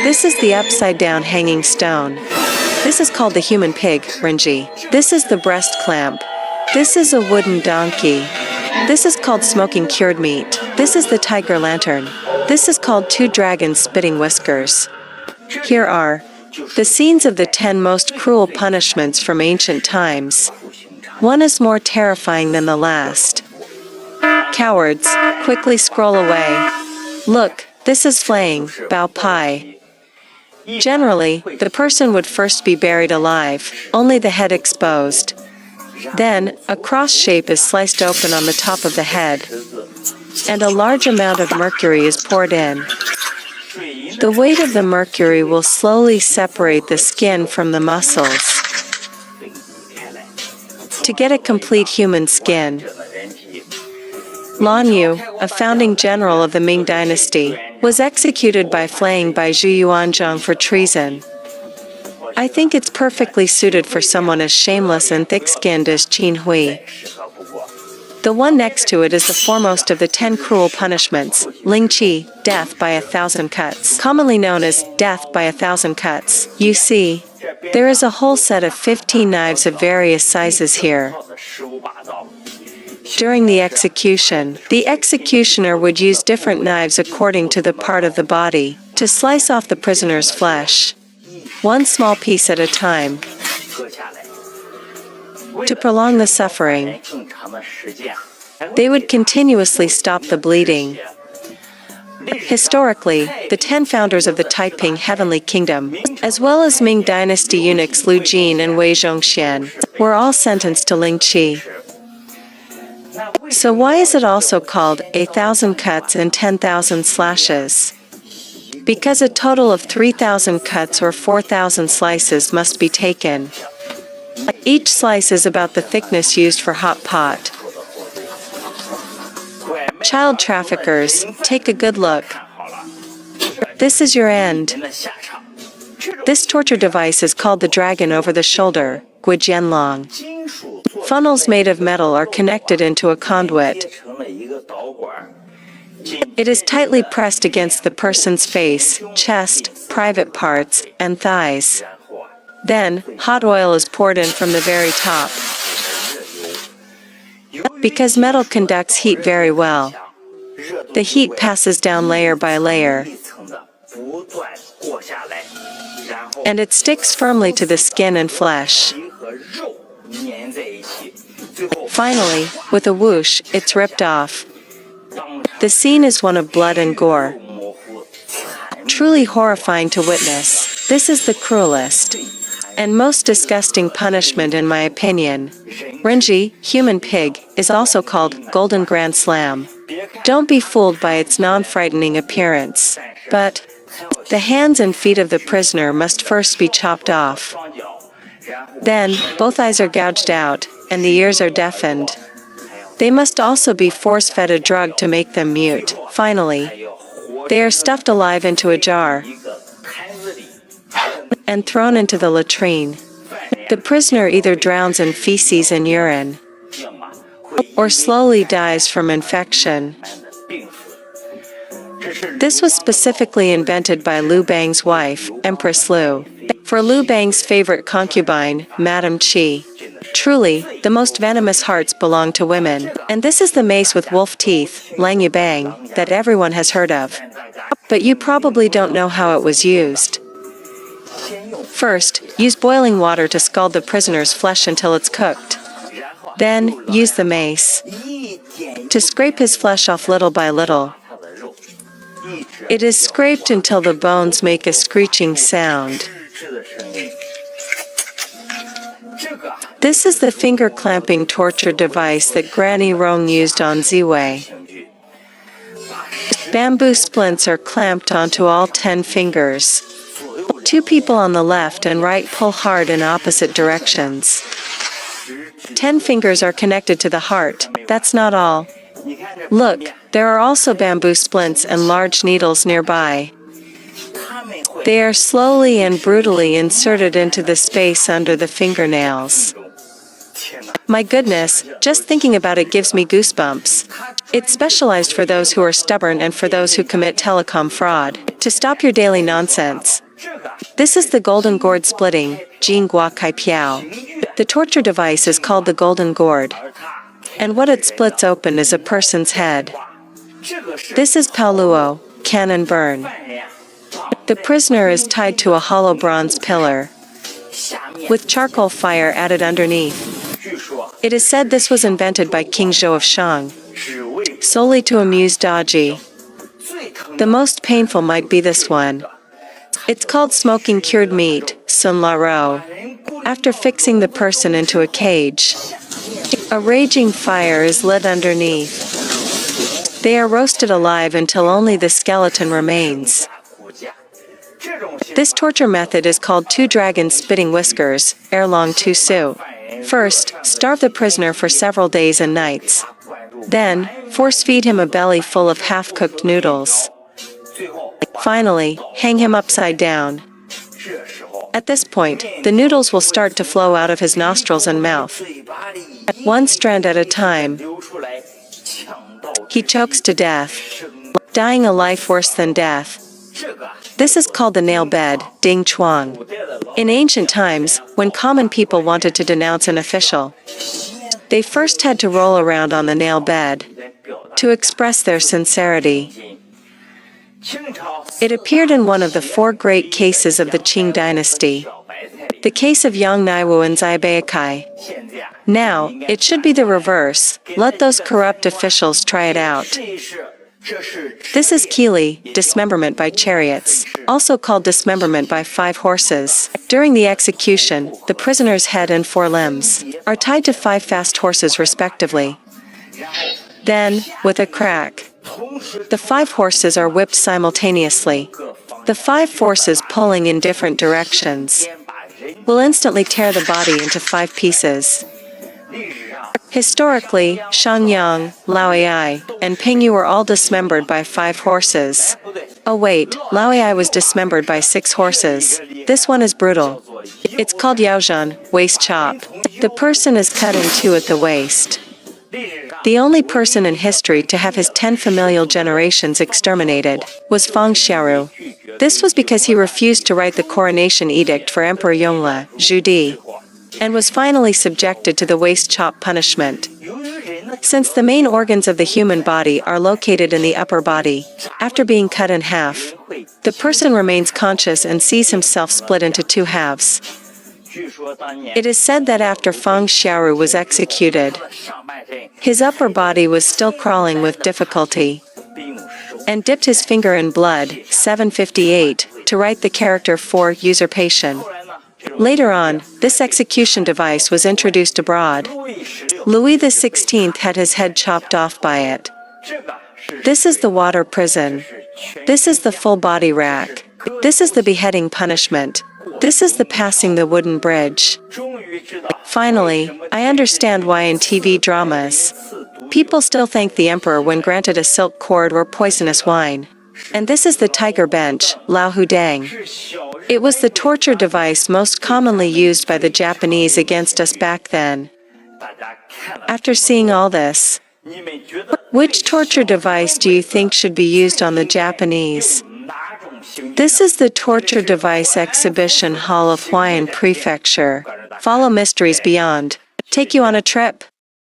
This is the upside-down hanging stone. This is called the human pig, Renji. This is the breast clamp. This is a wooden donkey. This is called smoking cured meat. This is the tiger lantern. This is called two dragons spitting whiskers. Here are the scenes of the 10 most cruel punishments from ancient times. One is more terrifying than the last. Cowards, quickly scroll away. Look, this is flaying, bao pai. Generally, the person would first be buried alive, only the head exposed. Then, a cross shape is sliced open on the top of the head, and a large amount of mercury is poured in. The weight of the mercury will slowly separate the skin from the muscles to get a complete human skin. Lan Yu, a founding general of the Ming dynasty, was executed by flaying by Zhu Yuanzhang for treason. I think it's perfectly suited for someone as shameless and thick-skinned as Qin Hui. The one next to it is the foremost of the 10 cruel punishments, Ling Qi, death by 1,000 cuts, commonly known as death by 1,000 cuts. You see, there is a whole set of 15 knives of various sizes here. During the execution, the executioner would use different knives according to the part of the body to slice off the prisoner's flesh, one small piece at a time, to prolong the suffering. They would continuously stop the bleeding. Historically, the 10 founders of the Taiping Heavenly Kingdom, as well as Ming Dynasty eunuchs Lu Jin and Wei Zhongxian, were all sentenced to Ling Qi. So why is it also called 1,000 cuts and 10,000 slashes? Because a total of 3,000 cuts or 4,000 slices must be taken. Each slice is about the thickness used for hot pot. Child traffickers, take a good look. This is your end. This torture device is called the dragon over the shoulder, Guijianlong. Funnels made of metal are connected into a conduit. It is tightly pressed against the person's face, chest, private parts, and thighs. Then, hot oil is poured in from the very top. Because metal conducts heat very well, the heat passes down layer by layer, and it sticks firmly to the skin and flesh. Finally, with a whoosh, it's ripped off. The scene is one of blood and gore. Truly horrifying to witness. This is the cruelest and most disgusting punishment in my opinion. Renji, human pig, is also called Golden Grand Slam. Don't be fooled by its non-frightening appearance. But the hands and feet of the prisoner must first be chopped off. Then, both eyes are gouged out, and the ears are deafened. They must also be force-fed a drug to make them mute. Finally, they are stuffed alive into a jar and thrown into the latrine. The prisoner either drowns in feces and urine, or slowly dies from infection. This was specifically invented by Liu Bang's wife, Empress Liu, for Liu Bang's favorite concubine, Madame Qi. Truly, the most venomous hearts belong to women. And this is the mace with wolf teeth, Lang Yu Bang, that everyone has heard of. But you probably don't know how it was used. First, use boiling water to scald the prisoner's flesh until it's cooked. Then, use the mace to scrape his flesh off little by little. It is scraped until the bones make a screeching sound. This is the finger-clamping torture device that Granny Rong used on Ziwei. Bamboo splints are clamped onto all 10 fingers. 2 people on the left and right pull hard in opposite directions. 10 fingers are connected to the heart. That's not all. Look, there are also bamboo splints and large needles nearby. They are slowly and brutally inserted into the space under the fingernails. My goodness, just thinking about it gives me goosebumps. It's specialized for those who are stubborn and for those who commit telecom fraud. To stop your daily nonsense, This is the golden gourd splitting, Jing Gua Kai Piao. The torture device is called the golden gourd. And what it splits open is a person's head. This is Paoluo, cannon burn. The prisoner is tied to a hollow bronze pillar, with charcoal fire added underneath. It is said this was invented by King Zhou of Shang, solely to amuse Daji. The most painful might be this one. It's called smoking cured meat, sun la ro. After fixing the person into a cage, a raging fire is lit underneath. They are roasted alive until only the skeleton remains. This torture method is called two dragons spitting whiskers, erlong tu su. First, starve the prisoner for several days and nights. Then, force-feed him a belly full of half-cooked noodles. Finally, hang him upside down. At this point, the noodles will start to flow out of his nostrils and mouth, one strand at a time. He chokes to death, dying a life worse than death. This is called the nail bed, Ding Chuang. In ancient times, when common people wanted to denounce an official, they first had to roll around on the nail bed to express their sincerity. It appeared in one of the four great cases of the Qing dynasty, the case of Yang Naiwu and Zai Beikai. Now, it should be the reverse. Let those corrupt officials try it out. This is Kili, dismemberment by chariots, also called dismemberment by 5 horses. During the execution, the prisoner's head and 4 limbs are tied to 5 fast horses respectively. Then, with a crack, the 5 horses are whipped simultaneously. The 5 forces pulling in different directions will instantly tear the body into 5 pieces. Historically, Shangyang, Laoai, and Pingyu were all dismembered by 5 horses. Oh wait, Laoai was dismembered by 6 horses. This one is brutal. It's called Yaozhan, waist chop. The person is cut in 2 at the waist. The only person in history to have his 10 familial generations exterminated was Feng Xiaoru. This was because he refused to write the coronation edict for Emperor Yongle, Zhu Di, and was finally subjected to the waist chop punishment. Since the main organs of the human body are located in the upper body, after being cut in half, the person remains conscious and sees himself split into 2 halves. It is said that after Feng Xiaoru was executed, his upper body was still crawling with difficulty, and dipped his finger in blood, 758, to write the character for usurpation. Later on, this execution device was introduced abroad. Louis XVI had his head chopped off by it. This is the water prison. This is the full body rack. This is the beheading punishment. This is the passing the wooden bridge. Finally, I understand why in TV dramas, people still thank the emperor when granted a silk cord or poisonous wine. And this is the tiger bench, Lao Hudang. It was the torture device most commonly used by the Japanese against us back then. After seeing all this, which torture device do you think should be used on the Japanese? This is the torture device exhibition hall of Huayan Prefecture. Follow Mysteries Beyond. Take you on a trip.